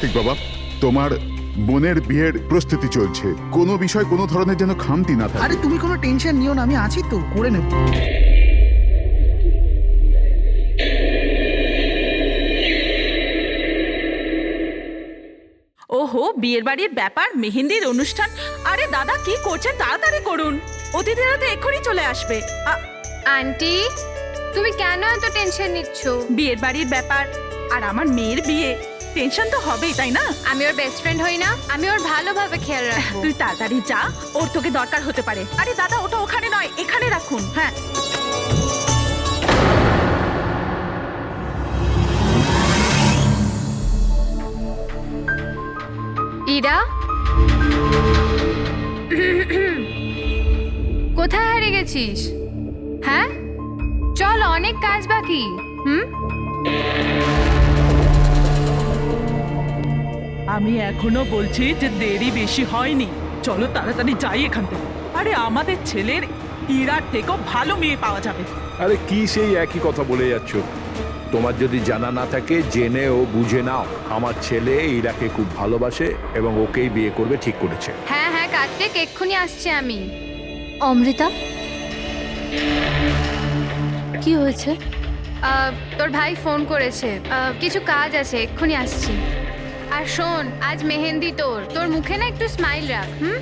কার্তিক বাবা, তোমার বোনের বিয়ের প্রস্তুতি চলছে, কোনো বিষয় কোনো ধরনের যেন খামতি না থাকে। আরে তুমি কোনো টেনশন নিও না, আমি আছি তো, করে নেব। ওহো, বিয়ের বাড়ির ব্যাপার, মেহেন্দির অনুষ্ঠান। আরে দাদা কি করছেন, তাড়াতাড়ি করুন, অতিথিরা তো এক্ষুনি চলে আসবে। আন্টি, তুমি কেন এত টেনশন নিচ্ছ? বিয়ের বাড়ির ব্যাপার আর আমার মেয়ের বিয়ে, টেনশন তো হবেই, তাই না? আমি ওর বেস্ট ফ্রেন্ড হই না? আমি ওর ভালোভাবে খেয়াল রাখবো। তুই তাড়াতাড়ি যা, ওর তোকে দরকার হতে পারে। আরে দাদা, ওটা ওখানে নয়, এখানে রাখুন। হ্যাঁ, ইরা, কোথায় হারিয়ে গেছিস? হ্যাঁ, চল, অনেক কাজ বাকি। আমি এখনো বলছি যে দেরি বেশি হয়নি, চলো তাড়াতাড়ি যাই এখান থেকে। আরে আমাদের ছেলের ইরার থেকেও ভালো মেয়ে পাওয়া যাবে। আরে কি সেই একই কথা বলে যাচ্ছ? তোমার যদি জানা না থাকে জেনে ও বুঝে নাও, আমার ছেলে ইরাকে খুব ভালোবাসে এবং ওকেই বিয়ে করবে ঠিক করেছে। হ্যাঁ হ্যাঁ কার্তিক, এক্ষুনি আসছি আমি। অমৃতা, কি হয়েছে? তোর ভাই ফোন করেছে, কিছু কাজ আছে, এক্ষুনি আসছি। আর শোন, আজ মেহেন্দি তোর মুখে না একটু স্মাইল রাখ। হুম।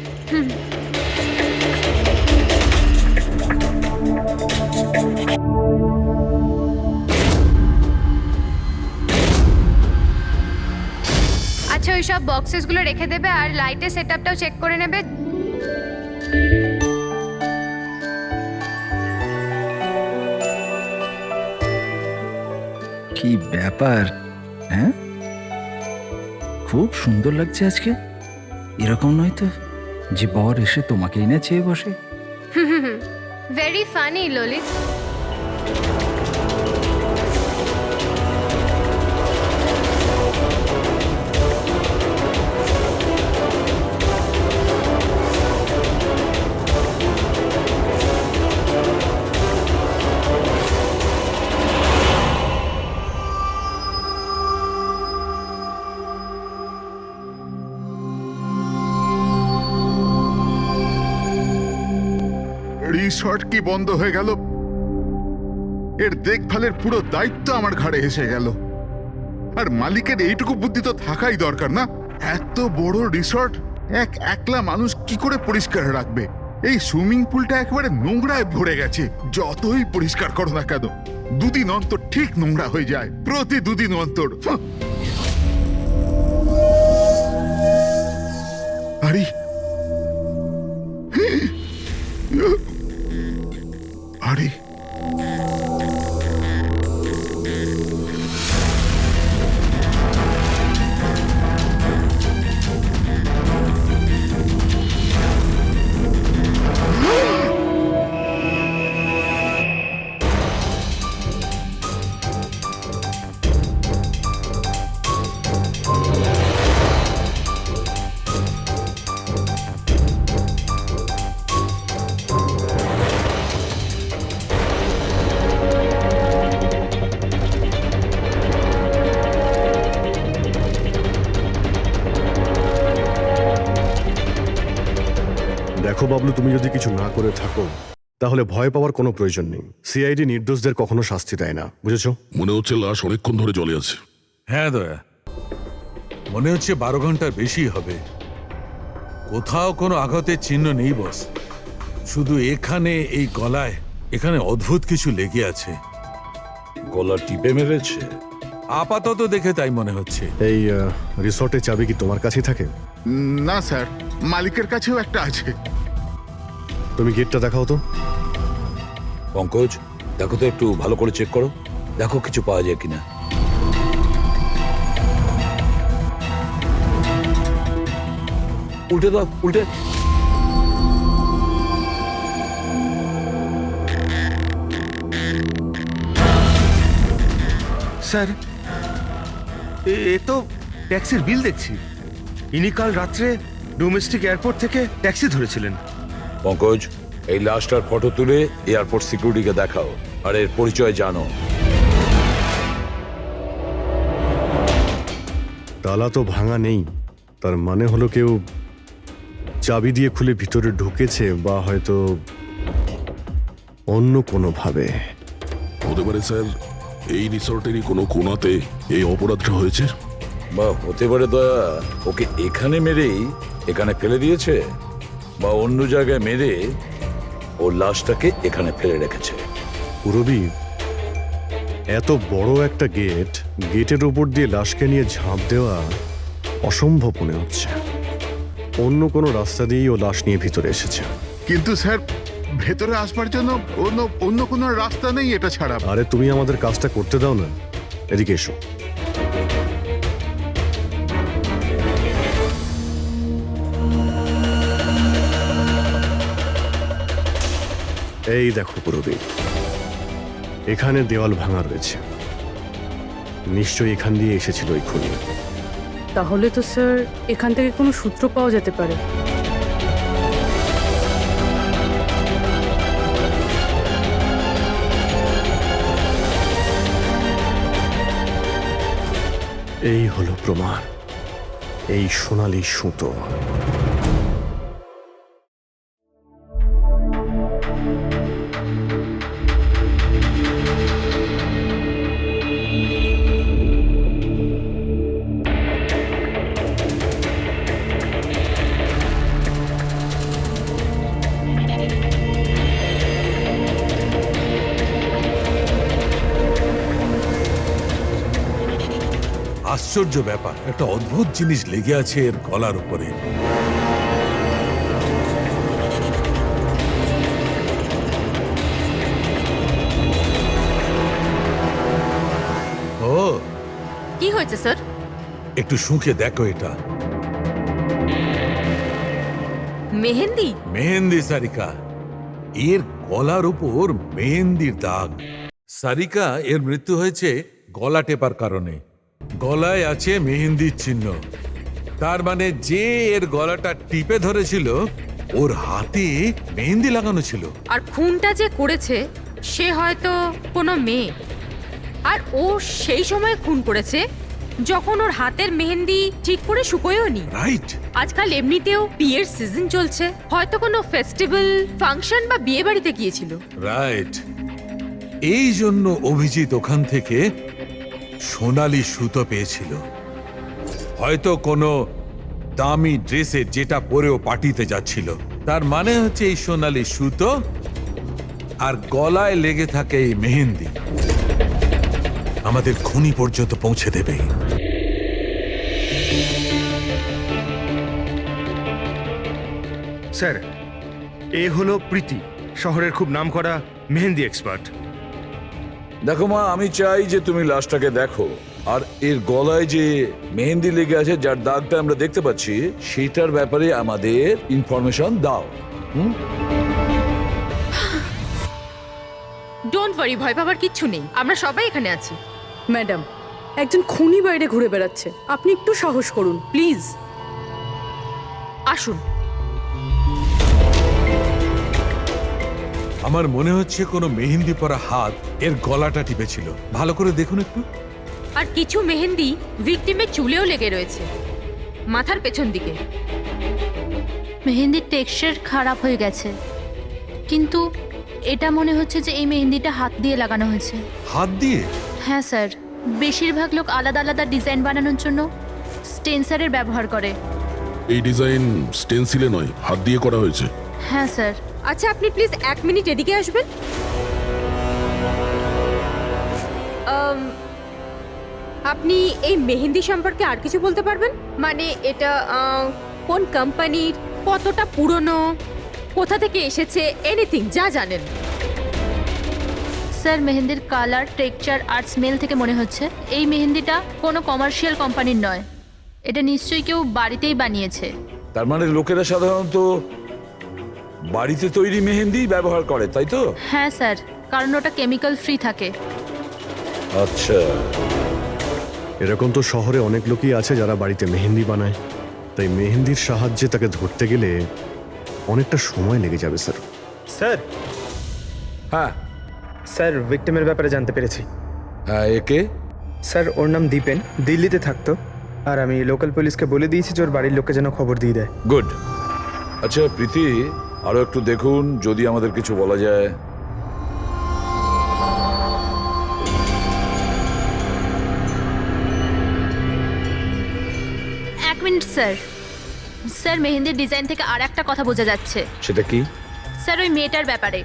আচ্ছা, ওই সব বক্সেসগুলো রেখে দেবে আর লাইটের সেটআপটাও চেক করে নেবে। কি ব্যাপার? হ্যাঁ, খুব সুন্দর লাগছে আজকে। এরকম নয় তো যে বর এসে তোমাকেই না চেয়ে বসে। Very funny Lalit. রিসর্ট কি বন্ধ হয়ে গেল? এর দেখভালের পুরো দায়িত্ব আমার ঘাড়ে এসে গেল। আর মালিকের এইটুকু বুদ্ধি তো থাকাই দরকার না? এত বড় রিসর্ট একলা মানুষ কি করে পরিষ্কার রাখবে? এই সুইমিং পুলটা একেবারে নোংরায় ভরে গেছে। যতই পরিষ্কার করো না কেন, দুদিন অন্তর ঠিক নোংরা হয়ে যায়, প্রতি দুদিন অন্তর। আরে আরে দেখো বাবলু, তুমি যদি কিছু না করে থাকো তাহলে ভয় পাওয়ার কোনো প্রয়োজন নেই। সিআইডি নির্দোষদের কখনো শাস্তি দেয় না, বুঝেছো? মনে হচ্ছে লাশ অনেকক্ষণ ধরে জলে আছে। হ্যাঁ দয়া, মনে হচ্ছে 12 ঘন্টার বেশি হবে। কোথাও কোনো আঘাতের চিহ্ন নেই বস, শুধু এখানে এই গলায় এখানে অদ্ভুত কিছু লেগে আছে। গলা টিপে মেরেছে? আপাতত দেখে তাই মনে হচ্ছে। এই রিসর্টের চাবি কি তোমার কাছেই থাকে? না স্যার, মালিকের কাছেও একটা আছে। তুমি গেটটা দেখাও তো। পঙ্কজ, দেখো তো, একটু ভালো করে চেক করো, দেখো কিছু পাওয়া যায় কিনা। উল্টে দাও, উল্টে। স্যার, এ তো ট্যাক্সির বিল দেখছি। ইনি কাল রাত্রে ডোমেস্টিক এয়ারপোর্ট থেকে ট্যাক্সি ধরেছিলেন। পঙ্কজ, এই লাশটার ফটো তুলে এয়ারপোর্ট সিকিউরিটিকে দেখাও আর এর পরিচয় জানো। তালা তো ভাঙা নেই, তার মানে হলো কেউ চাবি দিয়ে খুলে ভিতরে ঢুকেছে, বা হয়তো অন্য কোনোভাবে। হতে পারে স্যার এই রিসর্টেরই কোনো কোণাতে এই অপরাধটা হয়েছে। বা হতে পারে দয়া ওকে এখানে মেরেই এখানে ফেলে দিয়েছে, বা অন্য জায়গায় মেরে ওর লাশটাকে এখানে ফেলে রেখেছে। পুরবী, এত বড় একটা গেটের উপর দিয়ে লাশকে নিয়ে ঝাঁপ দেওয়া অসম্ভব মনে হচ্ছে। অন্য কোনো রাস্তা দিয়েই ও লাশ নিয়ে ভিতরে এসেছে। কিন্তু স্যার ভেতরে আসবার জন্য অন্য কোনো রাস্তা নেই এটা ছাড়া। আরে তুমি আমাদের কাজটা করতে দাও না, এদিকে এসো। এই দেখো পুরবী, এখানে দেওয়াল ভাঙা রয়েছে, নিশ্চয়ই এখান দিয়ে এসেছিল এই খুনি। তাহলে তো স্যার এখান থেকে কোনো সূত্র পাওয়া যেতে পারে। এই হলো প্রমাণ, এই সোনালী সুতো। আশ্চর্য ব্যাপার, একটা অদ্ভুত জিনিস লেগে আছে এর গলার উপরে। ও, কি হয়েছে স্যার? একটু শুঁকে দেখো এটা। মেহেন্দি? মেহেন্দি সারিকা, এর গলার উপর মেহেন্দির দাগ। সারিকা, এর মৃত্যু হয়েছে গলা টেপার কারণে। গলায় আছে মেহেন্দির চিহ্ন, তার মানে যে এর গলাটা টিপে ধরেছিল ওর হাতে মেহেন্দি লাগানো ছিল। আর খুনটা যে করেছে সে হয়তো কোনো মেয়ে, আর ও সেই সময় খুন করেছে যখন ওর হাতের মেহেন্দি ঠিক করে শুকোয়ও নি। রাইট। আজকাল এমনিতেও বিয়ের সিজন চলছে, হয়তো কোনো ফেস্টিভ্যাল, ফাংশন বা বিয়ে বাড়িতে গিয়েছিল। রাইট, এই জন্য অভিজিৎ ওখান থেকে সোনালী সুতো পেয়েছিল। হয়তো কোনো দামি ড্রেসে যেটা পরেও পার্টিতে যাচ্ছিল। তার মানে হচ্ছে এই সোনালী সুতো আর গলায় লেগে থাকে এই মেহেন্দি আমাদের খুনি পর্যন্ত পৌঁছে দেবে। স্যার, এ হলো প্রীতি, শহরের খুব নামকরা মেহেন্দি এক্সপার্ট। দেখো মা, আমি চাই যে তুমি লাশটাকে দেখো, আর এর গলায় যে মেহেন্দি লেগে আছে, যার দাগটা আমরা দেখতে পাচ্ছি, সেটার ব্যাপারে আমাদের ইনফরমেশন দাও। ডোন্ট ওয়ারি, ভয় পাবার কিচ্ছু নেই, আমরা সবাই এখানে আছি। ম্যাডাম, একজন খুনি বাইরে ঘুরে বেড়াচ্ছে, আপনি একটু সাহস করুন প্লিজ। আসুন। আমার মনে হচ্ছে কোনো মেহেন্দি পরা হাত এর গলাটা টিপেছিল। ভালো করে দেখুন একটু। আর কিছু মেহেন্দি ভিকটিমের চুলেও লেগে রয়েছে, মাথার পেছন দিকে। মেহেন্দির টেক্সচার খারাপ হয়ে গেছে, কিন্তু এটা মনে হচ্ছে যে এই মেহেন্দিটা হাত দিয়ে লাগানো হয়েছে। হাত দিয়ে? হ্যাঁ স্যার, বেশিরভাগ লোক আলাদা আলাদা ডিজাইন বানানোর জন্য স্টেন্সারের ব্যবহার করে। এই ডিজাইন স্টেনসিলে নয়, হাত দিয়ে করা হয়েছে। হ্যাঁ স্যার। আচ্ছা, আপনি প্লিজ 1 মিনিট এদিকে আসবেন। আপনি এই মেহেন্দি সম্পর্কে আর কিছু বলতে পারবেন? মানে এটা কোন কোম্পানির, কতটা পুরনো, কোথা থেকে এসেছে, এনিথিং যা জানেন। স্যার, মেহেন্দির কালার, টেক্সচার আর স্মেল থেকে মনে হচ্ছে এই মেহেন্দিটা কোনো কমার্শিয়াল কোম্পানির নয়, এটা নিশ্চয়ই কেউ বাড়িতেই বানিয়েছে। তার মানে লোকেরা সাধারণত বাড়িতে তৈরি মেহেন্দি ব্যবহার করে, তাই তো? হ্যাঁ স্যার, কারণ ওটা কেমিক্যাল ফ্রি থাকে। আচ্ছা, এরকম তো শহরে অনেক লোকই আছে যারা বাড়িতে মেহেন্দি বানায়, তাই মেহেন্দির সাহায্যে তাকে ধরতে গেলে অনেকটা সময় লেগে যাবে স্যার। স্যার, হ্যাঁ স্যার ভিক্টিমের ব্যাপারে জানতে পেরেছি। হ্যাঁ, একে? স্যার, ওর নাম দীপেন, দিল্লিতে থাকতো। আর আমি লোকাল পুলিশকে বলে দিয়েছি যে ওর বাড়ির লোককে যেন খবর দিয়ে দেয়। গুড। আচ্ছা প্রীতি, আরো একটু দেখুন যদি আমাদের কিছু বলা যায়। এক মিনিট স্যার। স্যার মেহেন্দির ডিজাইন থেকে আর একটা কথা বোঝা যাচ্ছে। সেটা কি? স্যার ওই মেয়েটার ব্যাপারে,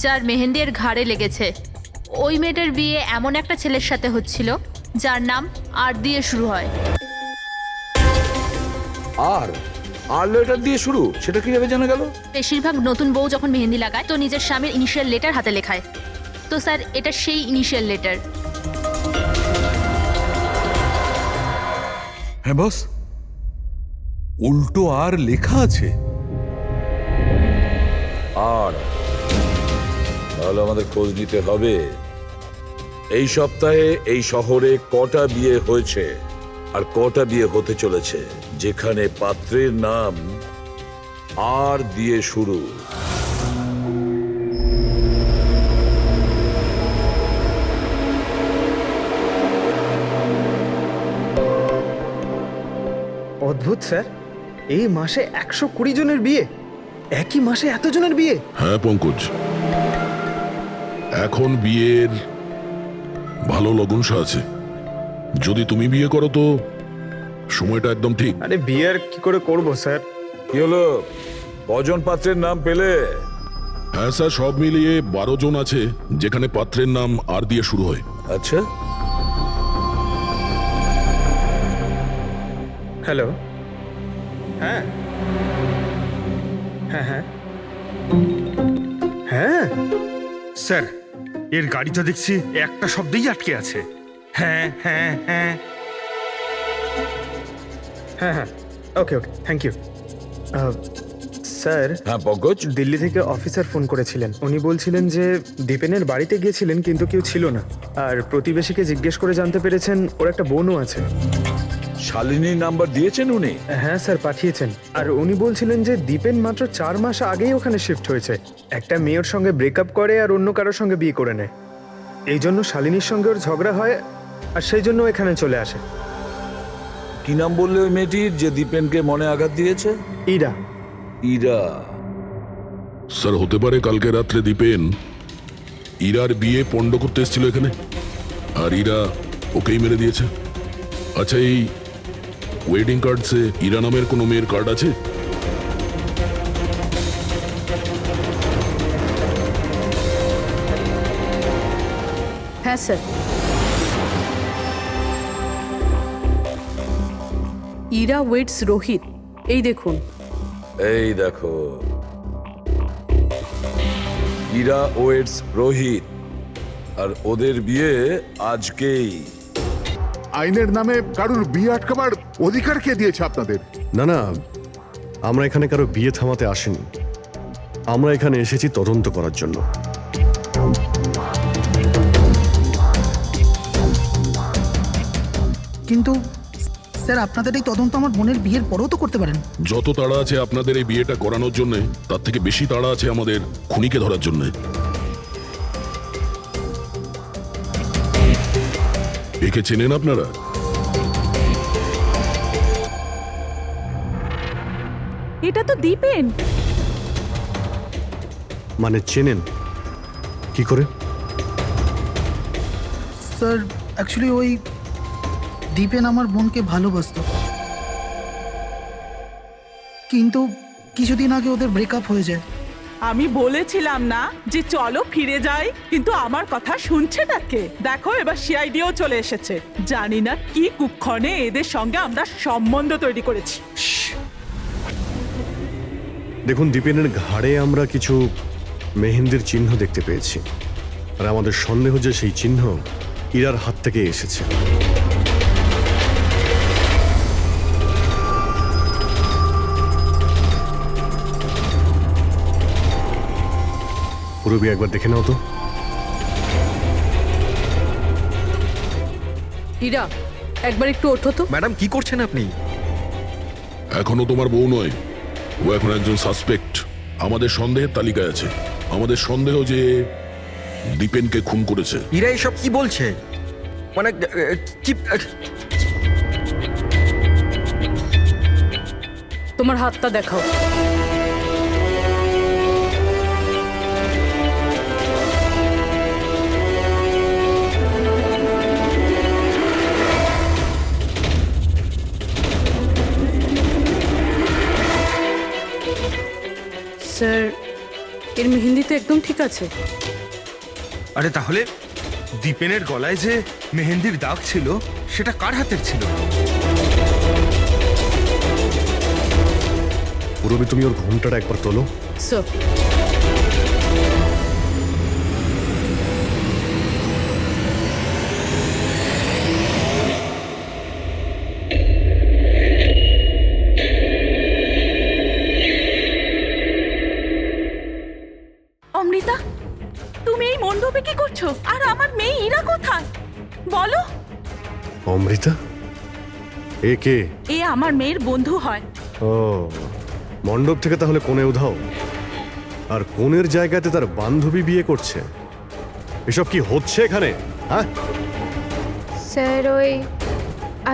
যার মেহেন্দি এর ঘাড়ে লেগেছে, ওই মেয়েটার বিয়ে এমন একটা ছেলের সাথে হচ্ছিল যার নাম আর দিয়ে শুরু হয়। আর লেটার দিয়ে শুরু? সেটা কিভাবে জানা গেল? বেশিরভাগ নতুন বউ যখন মেহেন্দি লাগায় তো নিজের স্বামীর ইনিশিয়াল লেটার হাতে লেখায়। তো স্যার এটা সেই ইনিশিয়াল লেটার। হ্যাঁ বস, উল্টো আর লেখা আছে। আর তাহলে আমাদের খোঁজ নিতে হবে এই সপ্তাহে এই শহরে কটা বিয়ে হয়েছে আর কটা বিয়ে হতে চলেছে যেখানে পাত্রের নাম আর দিয়ে শুরু। অদ্ভুত স্যার, এই মাসে 120 জনের বিয়ে, একই মাসে এতজনের বিয়ে। হ্যাঁ পঙ্কজ, এখন বিয়ের ভালো লগ্নসা আছে। যদি তুমি বিয়ে করো তো সময়টা একদম ঠিক। আরে বিয়ে আর কি করে করব স্যার? কি হলো, কজন পাত্রের নাম পেলে? হ্যাঁ স্যার, সব মিলিয়ে 12 জন আছে যেখানে পাত্রের নাম আর দিয়ে শুরু হয়। আচ্ছা, হ্যালো, হ্যাঁ হ্যাঁ হ্যাঁ হ্যাঁ স্যার এর গাড়িটা দেখছি একটা শব্দেই আটকে আছে। হ্যাঁ হ্যাঁ হ্যাঁ হ্যাঁ হ্যাঁ ওকে ওকে, থ্যাংক ইউ স্যার। হ্যাঁ পঙ্কজ। দিল্লি থেকে অফিসার ফোন করেছিলেন। উনি বলছিলেন যে দীপেনের বাড়িতে গিয়েছিলেন কিন্তু কেউ ছিল না, আর প্রতিবেশীকে জিজ্ঞেস করে জানতে পেরেছেন ওর একটা বোনও আছে। শালিনীর নাম্বার দিয়েছেন উনি? হ্যাঁ স্যার, পাঠিয়েছেন। আর উনি বলছিলেন যে দীপেন মাত্র 4 মাস আগেই ওখানে শিফট হয়েছে। একটা মেয়ের সঙ্গে ব্রেকআপ করে আর অন্য কারোর সঙ্গে বিয়ে করে নেয়। এই জন্য শালিনীর সঙ্গে ওর ঝগড়া হয় আর সেই জন্য এখানে চলে আসে। কি নাম বললে ওই মেয়েটির যে দীপেনকে মনে আঘাত দিয়েছে? ইরা। ইরা? স্যার হতে পারে কালকে রাত্রে দীপেন ইরার বিয়ে পণ্ড করতে এসেছিল এখানে, আর ইরা ওকেই মেরে দিয়েছে। আচ্ছা, এই ওয়েডিং কার্ডসে ইরা নামের কোনো মেয়ের কার্ড আছে? হ্যাঁ স্যার। ইরা ওয়েটস রোহিত, এই দেখুন। এই দেখো, ইরা ওয়েটস রোহিত, আর ওদের বিয়ে আজকেই। আইনের নামে কারুর বিয়ে আটকাবার অধিকার কে দিয়েছে আপনাদের? না না, আমরা এখানে কারো বিয়ে থামাতে আসিনি। আমরা এখানে এসেছি তদন্ত করার জন্য। কিন্তু স্যার, আপনাদের এই তদন্ত আমার বোনের বিয়ের পরেও তো করতে পারেন। যত তাড়া আছে আপনাদের এই বিয়েটা করানোর জন্য, তার থেকে বেশি তাড়া আছে আমাদের খুনিকে ধরার জন্য। একে চেনেন আপনারা? এটা তো দীপেন। মানে চেনেন কি করে? স্যার অ্যাকচুয়ালি ওই দীপেন আমার বোনকে ভালোবাসতো, কিন্তু কিছুদিন আগে ওদের ব্রেকআপ হয়ে যায়। আমি বলেছিলাম না যে চলো ফিরে যাই, কিন্তু আমার কথা শুনছে না কে? দেখো এবার সিআইডিও চলে এসেছে। জানি না কি কুক্ষণে এদের সঙ্গে আমরা সম্বন্ধ তৈরি করেছি। দেখুন, দীপেনের ঘাড়ে আমরা কিছু মেহেন্দির চিহ্ন দেখতে পেয়েছি, আর আমাদের সন্দেহ যে সেই চিহ্ন ইরার হাত থেকে এসেছে। পুরো বিয়ে একবার দেখে নাও তো। ইরা, একবার একটু ওঠো তো। ম্যাডাম কি করছেন আপনি? এখনো তোমার বউ নয়, ও এখন একজন সাসপেক্ট। আমাদের সন্দেহের তালিকায় আছে। আমাদের সন্দেহ যে দীপেনকে খুন করেছে। ইরা এসব কি বলছে? মানে কি তোমার হাতটা দেখাও। স্যার, এর মেহেন্দি তো একদম ঠিক আছে। আরে তাহলে দীপেনের গলায় যে মেহেন্দির দাগ ছিল সেটা কার হাতের ছিল? পুরবি, তুমি ওর ঘুমটাটা একবার তোলো। স্যার, অমৃতা, তুমি এই মণ্ডপে কি করছো? আর আমার মেয়ে ইরা কোথায় বলো? অমৃতা? এ কে? এ আমার মেয়ের বন্ধু হয়। ও, মণ্ডপ থেকে তাহলে কোণে উধাও, আর কোণের জায়গাতে তার বান্ধবী বিয়ে করছে। এসব কি হচ্ছে এখানে? হ্যাঁ, স্যার ওই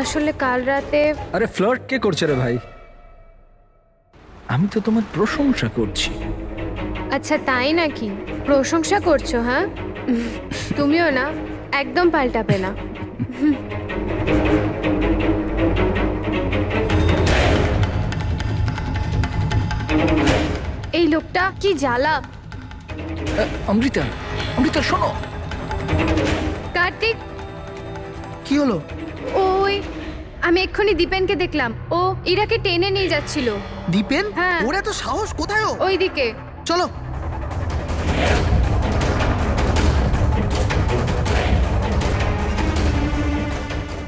আসলে কাল রাতে আরে ফ্লার্ট কে করছে রে ভাই? আমি তো তোমার প্রশংসা করছি। আচ্ছা তাই নাকি? প্রশংসা করছো? হ্যাঁ, তুমিও না একদম পাল্টাবে না। এই লোকটা কি জ্বালা। অমৃতা, অমৃতা শোনো। কার্তিক, কি হলো? ওই আমি এক্ষুনি দীপেনকে দেখলাম, ও ইরাকে টেনে নিয়ে যাচ্ছিল। দীপেন? হ্যাঁ। ওর এত সাহস কোথায়? ও ওইদিকে চলো।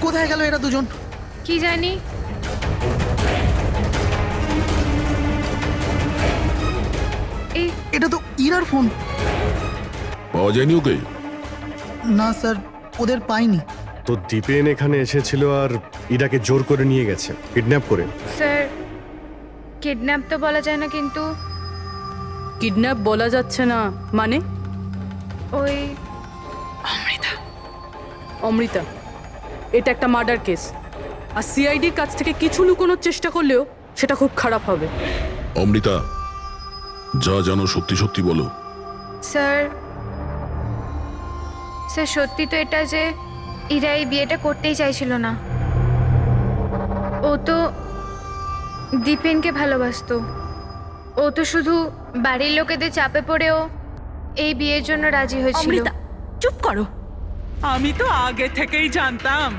কোথায় গেল এরা দুজন? কি জানি। এই এটা তো ইরার ফোন। পাওয়া যায়নি ওকে? না স্যার, ওদের পাইনি। তো দীপেন এখানে এসেছিল আর ইরাকে জোর করে নিয়ে গেছে, কিডন্যাপ করে। স্যার, কিডন্যাপ তো বলা যায় না, কিন্তু কিডন্যাপ বলা যাচ্ছে না মানে? ওই অমৃতা, এটা একটা মার্ডার কেস, আর সিআইডির কাছ থেকে কিছু লুকোনোর চেষ্টা করলেও সেটা খুব খারাপ হবে। অমৃতা, যা জানো সত্যি সত্যি বলো। স্যার, স্যার সত্যি তো এটা যে ইরা এই বিয়েটা করতেই চাইছিল না। ও তো দীপেনকে ভালোবাসতো। ও তো শুধু বাড়ির লোকেদের চাপে পড়েও এই বিয়ের জন্য রাজি হয়েছিল। অমৃতা, চুপ করো। আমি তো আগে থেকেই জানতাম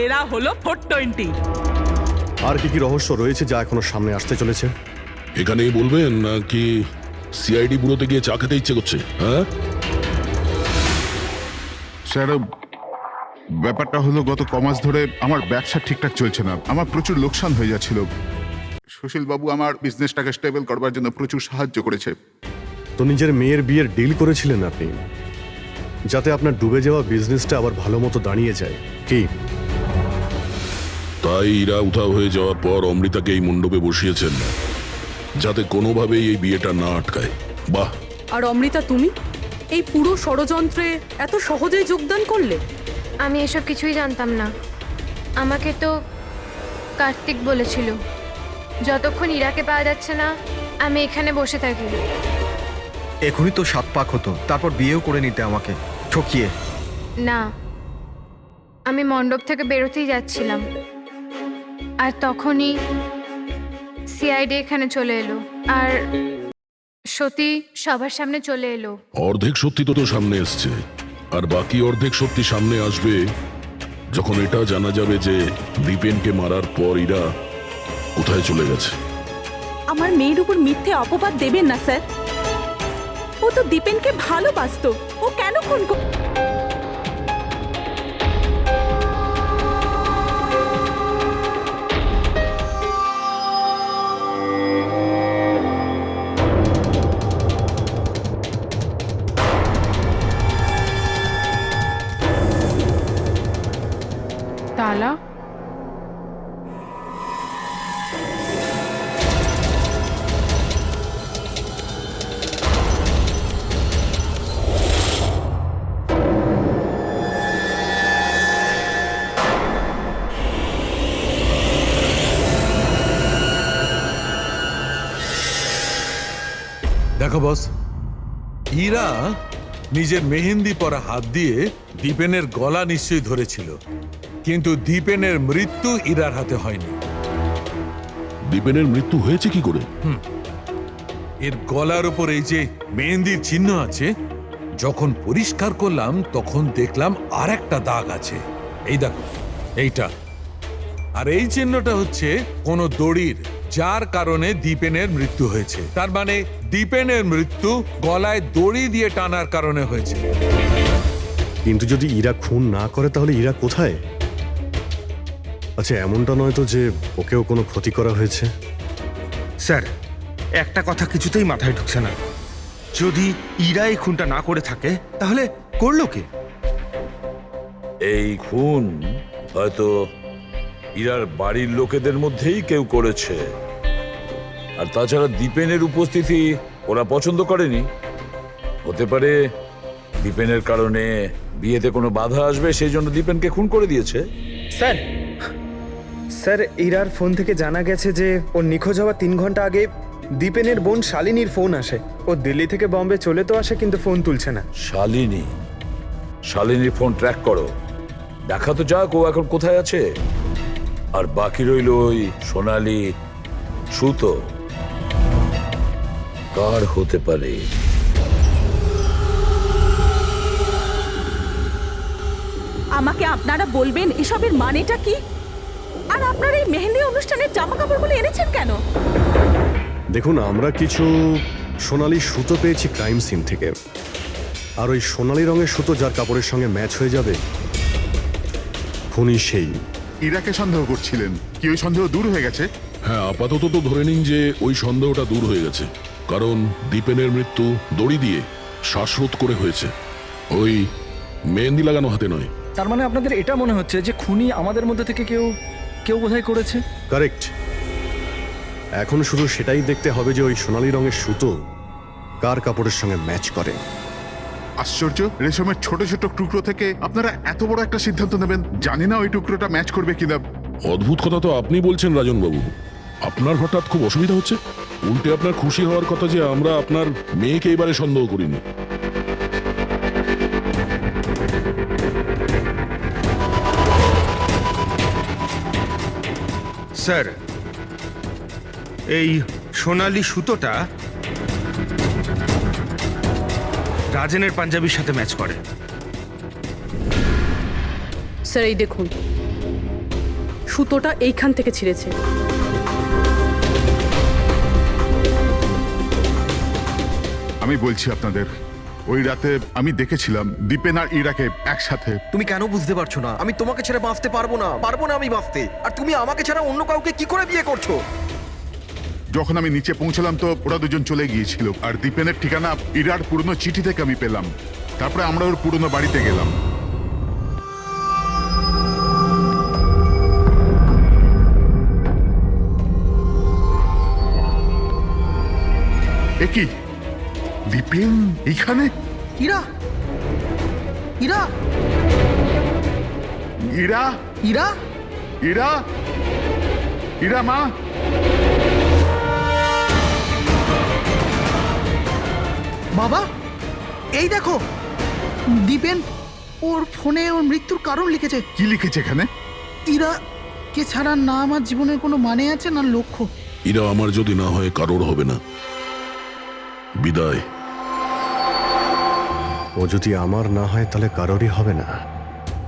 এরা হলো 420। আর কি কি রহস্য রয়েছে যা এখনো সামনে আসতে চলেছে? এখানেই বলবেন নাকি সিআইডি ব্যুরোতে গিয়ে চা খেতে ইচ্ছে করছে? হ্যাঁ স্যার, ব্যাপারটা হলো গত কমাস ধরে আমার ব্যবসা ঠিকঠাক চলছে না। আমার প্রচুর লোকসান হয়ে যাচ্ছিল। সুশীল বাবু আমার বিজনেসটাকে স্টেবল করবার জন্য প্রচুর সাহায্য করেছে। তো নিজের মেয়ের বিয়ের ডিল করেছিলেন আপনি, যাতে আপনার ডুবে যাওয়া বিজনেসটা আবার ভালো মতো দাঁড়িয়ে যায়, কি? তাই ইরা উধাও হয়ে যাওয়ার পর অমৃতাকে এই মণ্ডপে বসিয়েছেন যাতে কোনোভাবেই এই বিয়েটা না আটকায়। বাহ। আর অমৃতা, তুমি এই পুরো ষড়যন্ত্রে এত সহজেই যোগদান করলে? আমি এসব কিছুই জানতাম না। আমাকে তো কার্তিক বলেছিল যতক্ষণ ইরাকে পাওয়া যাচ্ছে না আমি এখানে বসে থাকি। এখনই তো 7 পাক হতো, তারপর বিয়েও করে নিতে আমাকে ঠকিয়ে। না, আমি মণ্ডপ থেকে বেরোতেই যাচ্ছিলাম, আর তখনই সিআইডি এখানে চলে এলো, আর সত্যি সবার সামনে চলে এলো। অর্ধেক সত্যি তো সামনে এসছে, আর বাকি অর্ধেক সত্যি সামনে আসবে যখন এটা জানা যাবে যে দীপেনকে মারার পর ইরা কোথায় চলে গেছে। আমার মেয়ের উপর মিথ্যে অপবাদ দেবেন না স্যার। ও তো দীপেনকে ভালোবাসতো। ও কেন খুন তালা? দেখো বস, ইরা নিজের মেহেন্দি পরা হাত দিয়ে দীপেনের গলা নিশ্চয়ই ধরেছিল, কিন্তু দীপেনের মৃত্যু ইরার হাতে হয়নি। দীপেনের মৃত্যু হয়েছে কি করে? এর গলার উপর এই যে মেহেন্দির চিহ্ন আছে, যখন পরিষ্কার করলাম তখন দেখলাম আর একটা দাগ আছে। এই দেখো, এইটা। আর এই চিহ্নটা হচ্ছে কোনো দড়ির, যার কারণে দীপেনের মৃত্যু হয়েছে। তার মানে দীপেনের মৃত্যু গলায় দড়ি দিয়ে টানার কারণে হয়েছে। কিন্তু যদি ইরা খুন না করে তাহলে ইরা কোথায়? আচ্ছা, এমনটা নয় তো যে ওকেও কোনো ক্ষতি করা হয়েছে? স্যার, একটা কথা কিছুতেই মাথায় ঢুকছে না। যদি ইরা এই খুনটা না করে থাকে তাহলে করলো কে? এই খুন হয়তো ইরার বাড়ির লোকেদের মধ্যেই কেউ করেছে। আর তাছাড়া দীপেনের উপস্থিতি ওরা পছন্দ করেনি। হতে পারে দীপেনের কারণে বিয়েতে কোনো বাধা আসবে, সেই জন্য দীপেনকে খুন করে দিয়েছে। স্যার, স্যার, ইরার ফোন থেকে জানা গেছে যে ওর নিখোঁজ হওয়ার 3 ঘন্টা আগে দীপেনের বোন শালিনীর ফোন আসে। ও দিল্লি থেকে বম্বে চলে তো আসে, কিন্তু ফোন তুলছে না। শালিনীর ফোন ট্র্যাক করো, দেখা তো যাক ও এখন কোথায় আছে। আর বাকি রইল ওই সোনালি সুতো, কার হতে পারে? আমাকে আপনারা বলবেন এসবের মানেটা কি? আর আপনারা এই মেহেন্দি অনুষ্ঠানের জামা কাপড়গুলো এনেছেন কেন? দেখুন, আমরা কিছু সোনালি সুতো পেয়েছি ক্রাইম সিন থেকে। আর ওই সোনালি রঙের সুতো যার কাপড়ের সঙ্গে ম্যাচ হয়ে যাবে, খুনি সেই। ইরাকে সন্দেহ করছিলেন, কি ওই সন্দেহ দূর হয়ে গেছে? হ্যাঁ, আপাতত তো ধরে নিন যে ওই সন্দেহটা দূর হয়ে গেছে, কারণ দীপেনের মৃত্যু দড়ি দিয়ে শ্বাসরোধ করে হয়েছে, ওই মেহেন্দি লাগানো হাতে নয়। তার মানে আপনাদের এটা মনে হচ্ছে যে খুনি আমাদের মধ্যে থেকে কেউ বোধহয় করেছে? কারেক্ট। এখন শুধু সেটাই দেখতে হবে যে ওই সোনালি রঙের সুতো কার কাপড়ের সঙ্গে ম্যাচ করে। আশ্চর্য, রেশমের ছোট ছোট টুকরো থেকে আপনারা এত বড় একটা সিদ্ধান্ত নেবেন। জানি না ওই টুকরোটা ম্যাচ করবে কিনা। অদ্ভুত কথা তো আপনি বলছেন রাজন বাবু। আপনার হঠাৎ খুব অসুবিধা হচ্ছে? উল্টে আপনার খুশি হওয়ার কথা যে আমরা আপনার মেয়েকে এবারে সন্দেহ করিনি। স্যার, এই সোনালি সুতোটা রাজেনের পাঞ্জাবির সাথে ম্যাচ করে। স্যার, এই দেখুন, সুতোটা এইখান থেকে ছিঁড়েছে। আমি বলছি আপনাদের, ওই রাতে আমি দেখেছিলাম দীপেন আর ইরাকে একসাথে। তুমি কেন বুঝতে পারছো না? আমি তোমাকে ছেড়ে বাঁচতে পারবো না আমি বাঁচতে। আর তুমি আমাকে ছাড়া অন্য কাউকে কি করে বিয়ে করছো? যখন আমি নিচে পৌঁছলাম তো ওরা দুজন চলে গিয়েছিল, আর দীপেনের ঠিকানা ইরার পুরনো চিঠি থেকে আমি পেলাম। তারপরে আমরা ওর পুরনো বাড়িতে গেলাম। এ কি, দীপেন এইখানে? ইরা, ইরা, ইরা, ইরা, ইরা, ইরা মা। বাবা, এই দেখো, দীপেন ওর ফোনে ওর মৃত্যুর কারণ লিখেছে। কি লিখেছে এখানে? ইরা কে ছাড়া না আমার জীবনের কোনো মানে আছে না লক্ষ্য। ইরা আমার যদি না হয় কারোর হবে না। বিদায়। ও যদি আমার না হয় তাহলে কারোরই হবে না।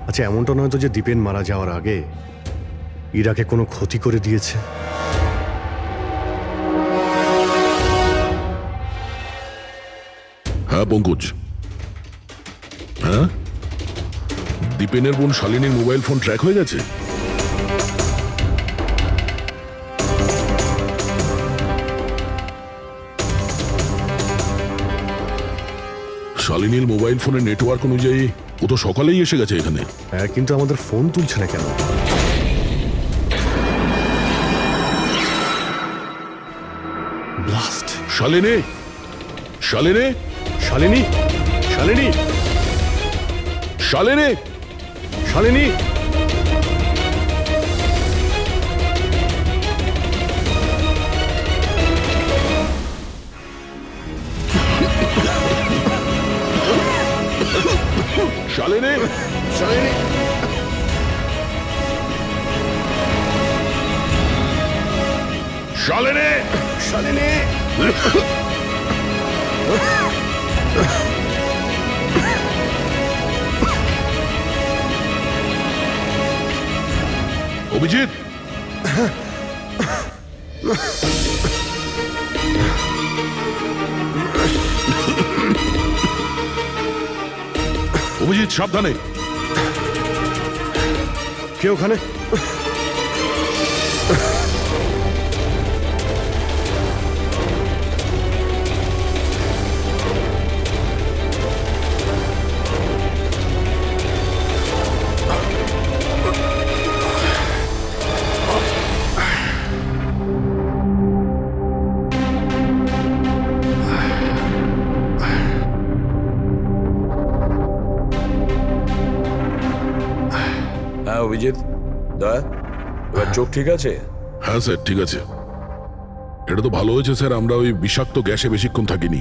আচ্ছা, এমনটা নয় তো যে দীপেন মারা যাওয়ার আগে ইরাকে কোনো ক্ষতি করে দিয়েছে? হ্যাঁ পঙ্কজ, হ্যাঁ, দীপেনের বোন শালিনীর মোবাইল ফোন ট্র্যাক হয়ে গেছে। শালিনীর মোবাইল ফোনের নেটওয়ার্ক অনুযায়ী ও তো সকালেই এসে গেছে এখানে। হ্যাঁ, কিন্তু আমাদের ফোন তুলছে না কেন? ব্লাস্ট। শালিনী, শালিনী, শালিনী, শালিনী, শালিনী, শালিনী। শালিনী শালিনী শালিনী শালিনী অভিজিৎ অভিজিৎ সাবধানে। কে ওখানে? হ্যাঁ অভিজিৎ, দয়া এবার চোখ ঠিক আছে? হ্যাঁ স্যার ঠিক আছে। এটা তো ভালো হয়েছে স্যার আমরা ওই বিষাক্ত গ্যাসে বেশিক্ষণ থাকিনি,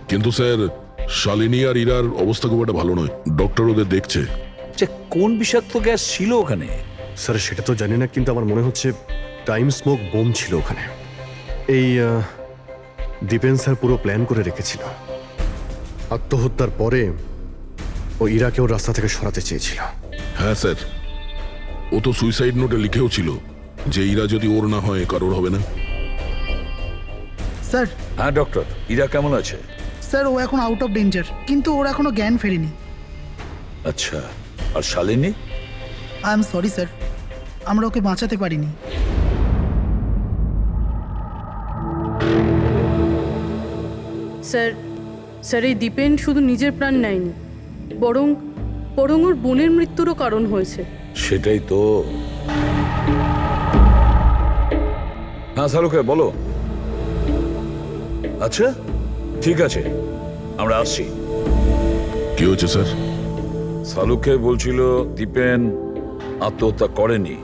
কিন্তু স্যার শালিনী আর ইরার অবস্থা খুব একটা ভালো নয়, ডক্টর ওদের দেখছে। কোন বিষাক্ত গ্যাস ছিল ওখানে? স্যার সেটা তো জানি না, কিন্তু আমার মনে হচ্ছে টাইম স্মোক বোম ছিল ওখানে। এই দীপেন স্যার পুরো প্ল্যান করে রেখেছিল। আত্মহত্যার পরে ও ইরাকেও রাস্তা থেকে সরাতে চেয়েছিল। হ্যাঁ স্যার, ও তো সুইসাইড নোটে লিখেও ছিল যে ইরা যদি ওর না হয় কারোর হবে না। স্যার হ্যাঁ ডক্টর, ইরা কেমন আছে? স্যার ও এখন আউট অফ ডেঞ্জার, কিন্তু ওর এখনো জ্ঞান ফেরেনি। আচ্ছা, আর Shalini? I am sorry sir, আমরা ওকে বাঁচাতে পারিনি। স্যার স্যার এই দীপেন শুধু নিজের প্রাণ নেয়নি, বরং বরং ওর বোনের মৃত্যুরও কারণ হয়েছে। সেটাই তো। হ্যাঁ শালুকে বলো। আচ্ছা ঠিক আছে, আমরা আসছি। কি হয়েছে স্যার? শালুকে বলছিল দীপেন আত্মহত্যা করেনি।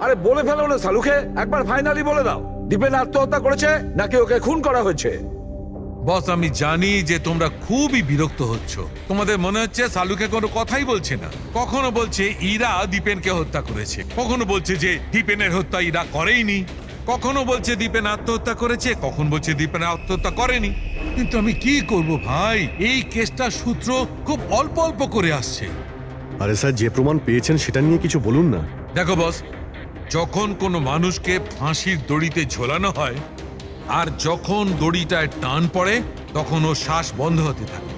আরে বলে ফেলো না শালুকে, একবার ফাইনালি বলে দাও, দীপেন আত্মহত্যা করেছে নাকি ওকে খুন করা হয়েছে? বস আমি জানি যে তোমরা খুবই বিরক্ত হচ্ছ, তোমাদের মনে হচ্ছে শালুকে কোনো কথাই বলছে না। কখনো বলছে ইরা দীপেনকে হত্যা করেছে, কখনো বলছে যে দীপেনের হত্যা ইরা করেইনি, কখনো বলছে দীপেন আত্মহত্যা করেছে, কখন বলছে দীপেন আত্মহত্যা করেনি। কিন্তু আমি কি করব ভাই, এই কেসটা সূত্র খুব অল্প অল্প করে আসছে। আরে স্যার যে প্রমাণ পেয়েছেন সেটা নিয়ে কিছু বলুন না। দেখো বস, যখন কোনো মানুষকে ফাঁসির দড়িতে ঝোলানো হয় আর যখন দড়িটায় টান পড়ে তখন ও শ্বাস বন্ধ হতে থাকে,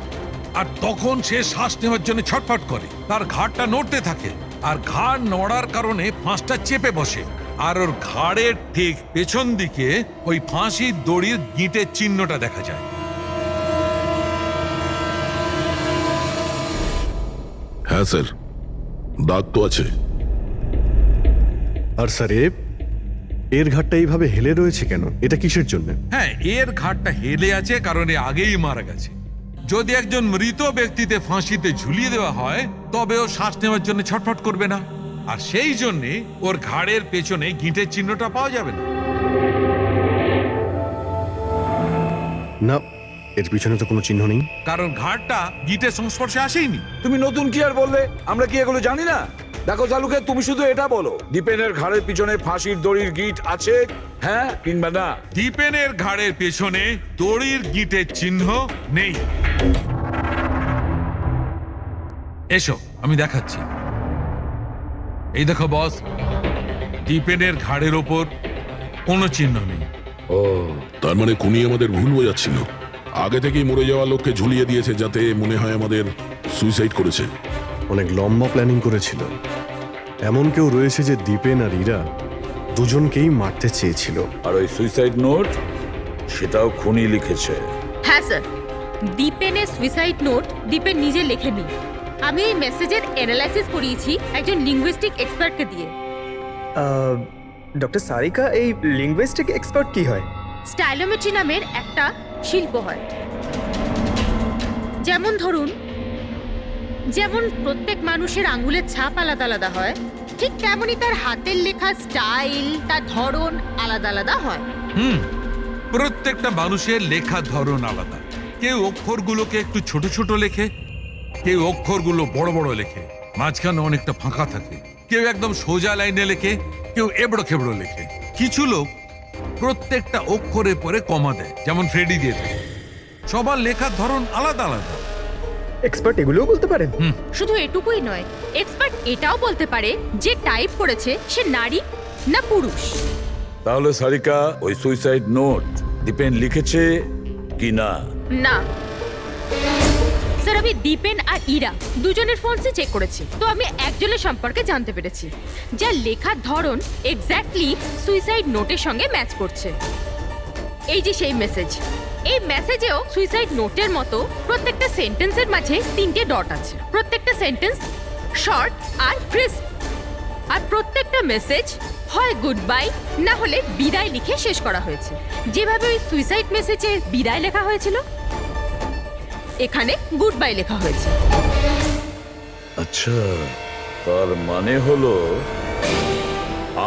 আর তখন সে শ্বাস নেওয়ার জন্য ছটফট করে, তার ঘাড়টা নড়তে থাকে, আর ঘাড় নড়ার কারণে ফাঁসটা চেপে বসে, আর ওর ঘাড়ের ঠিক পেছন দিকে ওই ফাঁসির দড়ির গিঁটের চিহ্নটা দেখা যায়। হ্যাঁ স্যার, দাগ তো আছে। আর স্যার এর ঘাটটা এইভাবে হেলে রয়েছে কেন? এটা কিসের জন্য? হ্যাঁ, এর ঘাড়টা হেলে আছে কারণ এ আগেই মারা গেছে। যদি একজন মৃত ব্যক্তিতে ফাঁসিতে ঝুলিয়ে দেওয়া হয় তবে ও শ্বাস নেওয়ার জন্য ছটফট করবে না, আর সেই জন্যে ওর ঘাড়ের পেছনে গিঁটের চিহ্নটা পাওয়া যাবে না। না, এর পিছনে তো কোনো চিহ্ন নেই। কারণ ঘাড়টা গিঁটের সংস্পর্শে আসেনি। তুমি নতুন কি আর বললে? আমরা কি এগুলো জানি না? দেখো শালুকে, তুমি শুধু এটা বলো, দীপেনের ঘাড়ের পিছনে ফাঁসির দড়ির গিঁট আছে, হ্যাঁ কিংবা না? দীপেনের ঘাড়ের পেছনে দড়ির গিঁটের চিহ্ন নেই। এসো আমি দেখাচ্ছি। এই দেখো বস, দীপেনের ঘাড়ের ওপর কোনো চিহ্ন নেই। ও, তার মানে খুনি আমাদের ভুল বোঝাচ্ছিল। আগে থেকেই মরে যাওয়া লোককে ঝুলিয়ে দিয়েছে যাতে মনে হয় আমাদের সুইসাইড করেছে। অনেক লম্বা প্ল্যানিং করেছিল। এমন কেউ রয়েছে যে দীপেন আর ইরা দুজনকেই মারতে চেয়েছিল। আর ওই সুইসাইড নোট, সেটাও খুনি লিখেছে। হ্যাঁ স্যার, দীপেনের সুইসাইড নোট দীপেন নিজে লেখেনি। আমি এই মেসেজের অ্যানালাইসিস করিয়েছি একজন লিঙ্গুইস্টিক এক্সপার্টকে দিয়ে। ডক্টর সারিকা, এই লিঙ্গুইস্টিক এক্সপার্ট কি হয়? স্টাইলোমেট্রি নামের একটা শিল্প হয়। যেমন ধরুন, যেমন প্রত্যেক মানুষের আঙ্গুলের ছাপ আলাদা আলাদা হয়, ঠিক তেমনই তার হাতের লেখা স্টাইল, তার ধরন আলাদা আলাদা হয়। প্রত্যেকটা মানুষের লেখার ধরন আলাদা। কেউ অক্ষরগুলোকে একটু ছোট ছোট লেখে, কেউ অক্ষরগুলো বড় বড় লেখে, মাঝখানে অনেকটা ফাঁকা থাকে। কেউ একদম সোজা লাইনে লেখে, কেউ এবড়ো খেবড়ো লেখে। কিছু লোক প্রত্যেকটা অক্ষরের পরে কমা দেয়, যেমন ফ্রেডি দিয়ে থাকে। সবার লেখার ধরন আলাদা আলাদা। এক্সপার্ট এগুলোও বলতে পারেন? শুধু এটুকুই নয়, এক্সপার্ট এটাও বলতে পারে যে টাইপ করেছে সে নারী না পুরুষ। তাহলে সারিকা, ওই সুইসাইড নোট দীপেন লিখেছে কি না? না স্যার, আমি দীপেন আর ইরা দুজনের ফোনসে চেক করেছি, তো আমি একজনের সম্পর্কে জানতে পেরেছি যার লেখার ধরন এক্স্যাক্টলি সুইসাইড নোটের সঙ্গে ম্যাচ করছে। এই যে সেই মেসেজ, এই মেসেজেও সুইসাইড নোটের মতো প্রত্যেকটা সেন্টেন্সের মাঝে 3টে ডট আছে। প্রত্যেকটা সেন্টেন্স শর্ট আর ক্রিস্প, আর প্রত্যেকটা মেসেজ হয় গুড বাই না হলে বিদায় লিখে শেষ করা হয়েছে। যেভাবে ওই সুইসাইড মেসেজে বিদায় লেখা হয়েছিল, এখানে গুড বাই লেখা হয়েছে। আচ্ছা, তার মানে হলো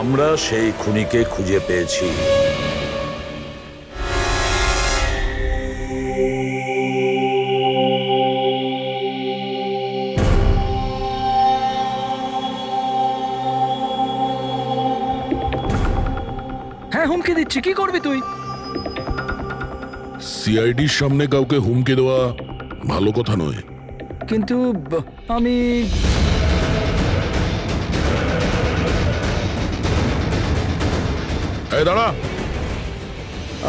আমরা সেই খুনিকে খুঁজে পেয়েছি। হ্যাঁ, হুমকি দিচ্ছি, কি করবি তুই? সিআইডির সামনে কাউকে হুমকি দেওয়া ভালো কথা নয়। কিন্তু আমি এই দাঁড়া।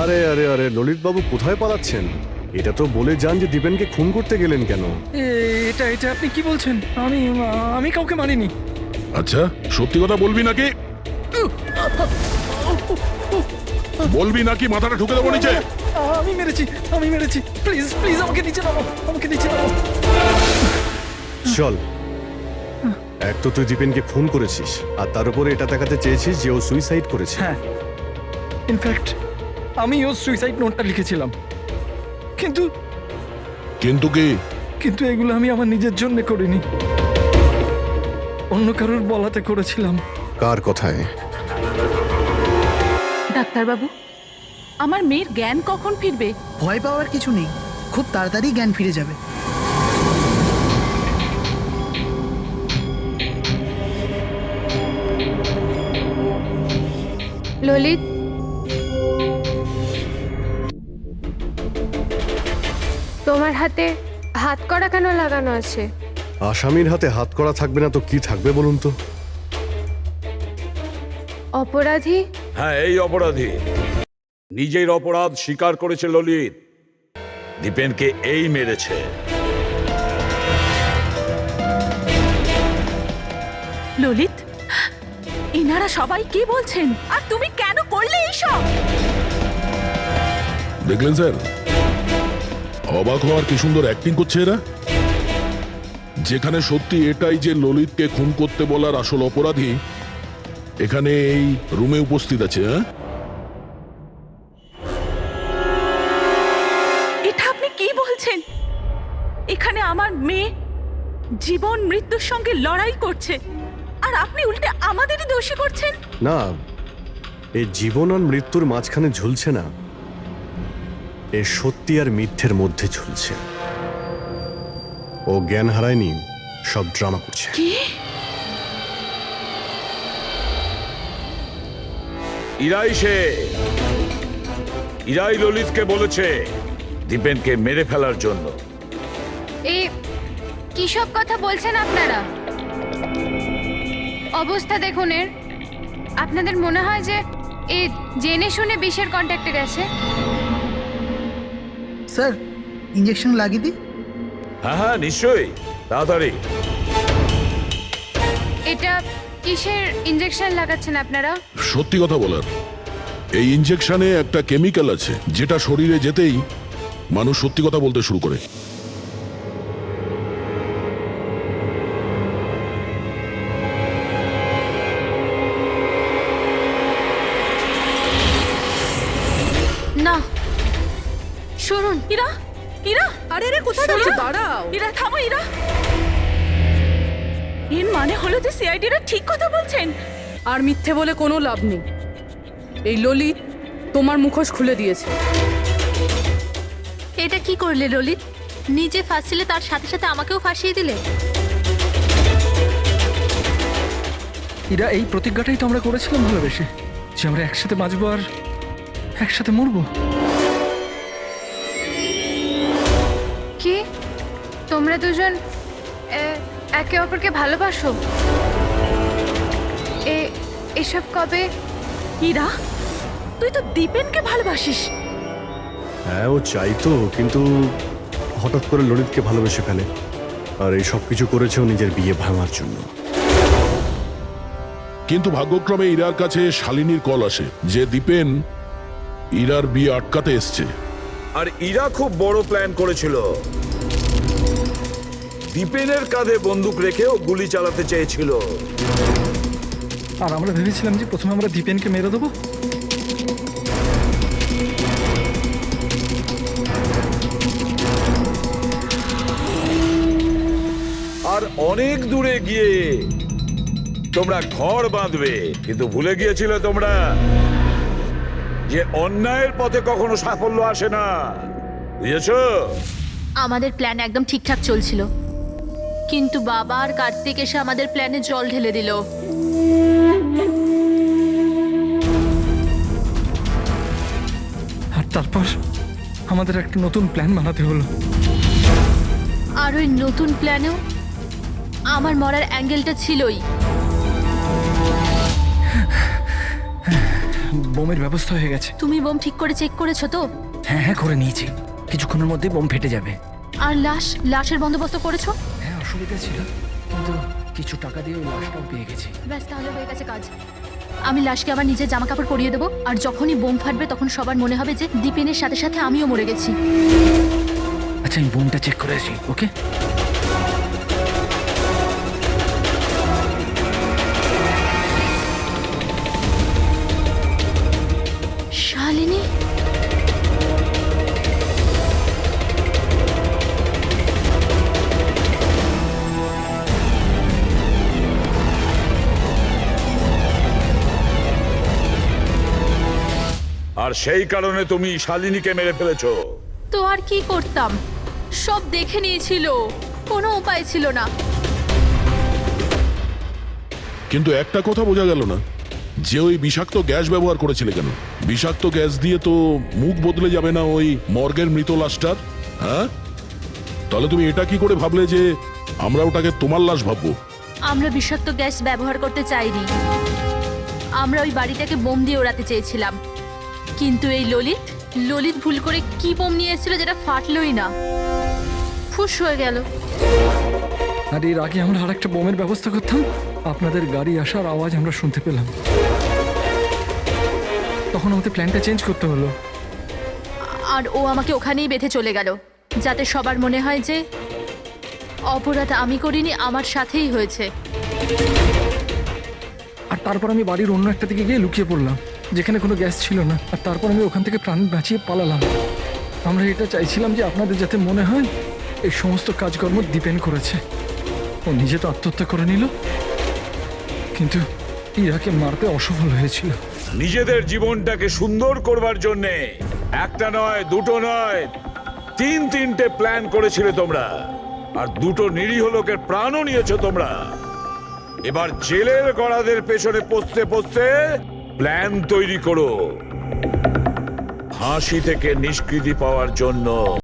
আরে আরে আরে ললিত বাবু, কোথায় পালাচ্ছেন? এটা তো বলে যান যে দীপেনকে খুন করতে গেলেন কেন? এটা এটা আপনি কি বলছেন? আমি কাউকে মারিনি। আচ্ছা, সত্যি কথা বলবি নাকি? বলবি নাকি মাথাটা ঢুকে দেবো নিচে? আমি মেরেছি। প্লিজ প্লিজ আমাকে নিচে নামো, চল, এক তো তুই দীপেনকে খুন করেছিস, আর তার উপরে এটা দেখাতে চেয়েছিস যে ও সুইসাইড করেছে। হ্যাঁ, ইনফ্যাক্ট আমি ওর সুইসাইড নোটটা লিখেছিলাম, কিন্তু কিন্তু এগুলো আমি আমার নিজের জন্য করিনি, অন্য কারোর বলাতে করেছিলাম। কার কথায়? ডাক্তারবাবু, আমার মেয়ের জ্ঞান কখন ফিরবে? ভয় পাওয়ার কিছু নেই, খুব তাড়াতাড়ি জ্ঞান ফিরে যাবে। ললিত, তোমার হাতে হাত করা কেন লাগানো আছে? আসামির হাতে হাত করা থাকবে না তো কি থাকবে বলুন তো? অপরাধী? হ্যাঁ, এই অপরাধী নিজের অপরাধ স্বীকার করেছে ললিত। দীপেনকে এই মেরেছে। ললিত, এনারা সবাই কি বলছেন, আর তুমি কেন করলে এইসব? দেখলেন স্যার, অবাক হওয়ার কি সুন্দর অ্যাক্টিং করছে এরা। যেখানে সত্যি এটাই যে ললিতকে খুন করতে বলার আসল অপরাধী এখানে এই রুমে উপস্থিত আছে। হ্যাঁ, এটা আপনি কি বলছেন? এখানে আমার মেয়ে জীবন মৃত্যুর সঙ্গে লড়াই করছে, আর আপনি উল্টে আমাদেরই দোষী করছেন। না, এই জীবন আর মৃত্যুর মাঝখানে ঝুলছে না, এ সত্যি আর মিথ্যের মধ্যে ঝুলছে। ও জ্ঞান হারায়নি, সব ড্রামা করছে। কি? ইরাই ললিতকে বলেছে দীপেনকে মেরে ফেলার জন্য। এই কি সব কথা বলছেন আপনারা? অবস্থা দেখুন এর। আপনাদের মনে হয় যে এই জেনে শুনে বিষের কন্ট্যাক্টে গেছে? স্যার, ইঞ্জেকশন লাগিয়ে দিই? হ্যাঁ, নিশ্চয়ই, তাড়াতাড়ি। এটা কিসের ইঞ্জেকশন লাগাচ্ছেন আপনারা? সত্যি কথা বলার, এই ইনজেকশনে একটা কেমিক্যাল আছে যেটা শরীরে যেতেই মানুষ সত্যি কথা বলতে শুরু করে। না, শুনুন, ইরা, ইরা, আরে রে কোথায় যাচ্ছে? দাঁড়াও। ইরা থামো ইরা। এর মানে হলো যে সিআইডিরা ঠিক কথা বলছেন। আর মিথ্যে বলে কোনো লাভ নেই। এই ললিত তোমার মুখোশ খুলে দিয়েছে। এটা কি করলে ললিত? নিজে ফাঁসছিলে তার সাথে সাথে আমাকেও ফাঁসিয়ে দিলে। এরা এই প্রতিজ্ঞাটাই তো আমরা করেছিলাম ভালোবেসে, যে আমরা একসাথে বাঁচবো আর একসাথে মরবো। কি তোমরা দুজন একে অপরকে ভালোবাসো? এসব কবে? ইরা, তুই তো দীপেনকে ভালোবাসিস। হ্যাঁ, ও চাইতো, কিন্তু হঠাৎ করে ললিতকে ভালোবেসে ফেলে। আর এই সব কিছু করেছে ও নিজের বিয়ে ভাঙার জন্য। কিন্তু ভাগ্যক্রমে ইরার কাছে শালিনীর কল আসে যে দীপেন ইরার বিয়ে আটকাতে এসছে। আর ইরা খুব বড় প্ল্যান করেছিল। দীপেনের কাঁধে বন্দুক রেখে ও গুলি চালাতে চেয়েছিল। আর আমরা ভেবেছিলাম যে প্রথমে আমরা দীপেনকে মেরে দেবো। আর অনেক দূরে গিয়ে তোমরা ঘর বাঁধবে, কিন্তু ভুলে গিয়েছিলে তোমরা যে অন্যায়ের পথে কখনো সাফল্য আসে না। বুঝেছো? আমাদের প্ল্যান একদম ঠিকঠাক চলছিল, কিন্তু বাবা আর কার্তিক এসে আমাদের প্ল্যানে জল ঢেলে দিল। আর তারপর আমাদের একটা নতুন প্ল্যান বানাতে হলো। আর ওই নতুন প্ল্যানেও আমার মরার অ্যাঙ্গেলটা ছিলই। বোমের ব্যবস্থা হয়ে গেছে। তুমি বোম ঠিক করে চেক করেছো তো? হ্যাঁ হ্যাঁ, করে নিয়েছি। কিছুক্ষণের মধ্যে বোম ফেটে যাবে। আর লাশের বন্দোবস্ত করেছো? হ্যাঁ, অসুবিধা ছিল, কিন্তু কিছু টাকা দিয়ে ওই লাশটাও পেয়ে গেছি। ব্যাস, তাহলে হয়ে গেছে কাজ। আমি লাশকে আবার নিজের জামা কাপড় পরিয়ে দেবো, আর যখনই বোম ফাটবে তখন সবার মনে হবে যে দীপেনের সাথে সাথে আমিও মরে গেছি। আচ্ছা, আমি বোমটা চেক করে আসি। ওকে? শালিনী, আর সেই কারণে তুমি শালিনীকে মেরে ফেলেছো। তো আর কি করতাম? সব দেখে নিয়েছিল, কোনো উপায় ছিল না। কিন্তু একটা কথা বোঝা গেল না, যে ওই বিষাক্ত গ্যাস ব্যবহার করেছিলে কেন? বিষাক্ত গ্যাস দিয়ে তো মুখ বদলে যাবে না ওই মর্গের মৃত লাশটার? হ্যাঁ, তাহলে তুমি এটা কি করে ভাবলে যে আমরা ওটাকে তোমার লাশ ভাববো? আমরা বিষাক্ত গ্যাস ব্যবহার করতে চাইনি। আমরা ওই বাড়িটাকে বোম দিয়ে ওড়াতে চেয়েছিলাম, কিন্তু এই ললিত ভুল করে কি বোম নিয়ে এসেছিল যেটা ফাটলই না, ফুস হয়ে গেল। আর এর আগে আমরা আর একটা বোমের ব্যবস্থা করতাম। আপনাদের গাড়ি আসার আওয়াজ আমরা শুনতে পেলাম, তখন আমাদের প্ল্যানটা চেঞ্জ করতে হলো। আর ও আমাকে ওখানেই বেঁধে চলে গেল, যাতে সবার মনে হয় যে অপরাধ আমি করিনি, আমার সাথেই হয়েছে। আর তারপর আমি বাড়ির অন্য একটা দিকে গিয়ে লুকিয়ে পড়লাম, যেখানে কোনো গ্যাস ছিল না। আর তারপর আমি ওখান থেকে প্রাণ বাঁচিয়ে পালালাম। আমরা এটা চাইছিলাম যে আপনাদের যাতে মনে হয় এই সমস্ত কাজকর্ম দীপেন করেছে। ও নিজে তো আত্মহত্যা করে নিল, কিন্তু ইরাকে মারতে অসফল হয়েছিল। নিজেদের জীবনটাকে সুন্দর করবার জন্যে একটা নয়, দুটো নয়, তিনটে প্ল্যান করেছিলে তোমরা। আর দুটো নিরীহ লোকের প্রাণও নিয়েছো তোমরা। এবার জেলের গড়াদের পেছনে পৌঁছতে পৌঁছতে প্ল্যান তৈরি করো ফাঁসি থেকে নিষ্কৃতি পাওয়ার জন্য।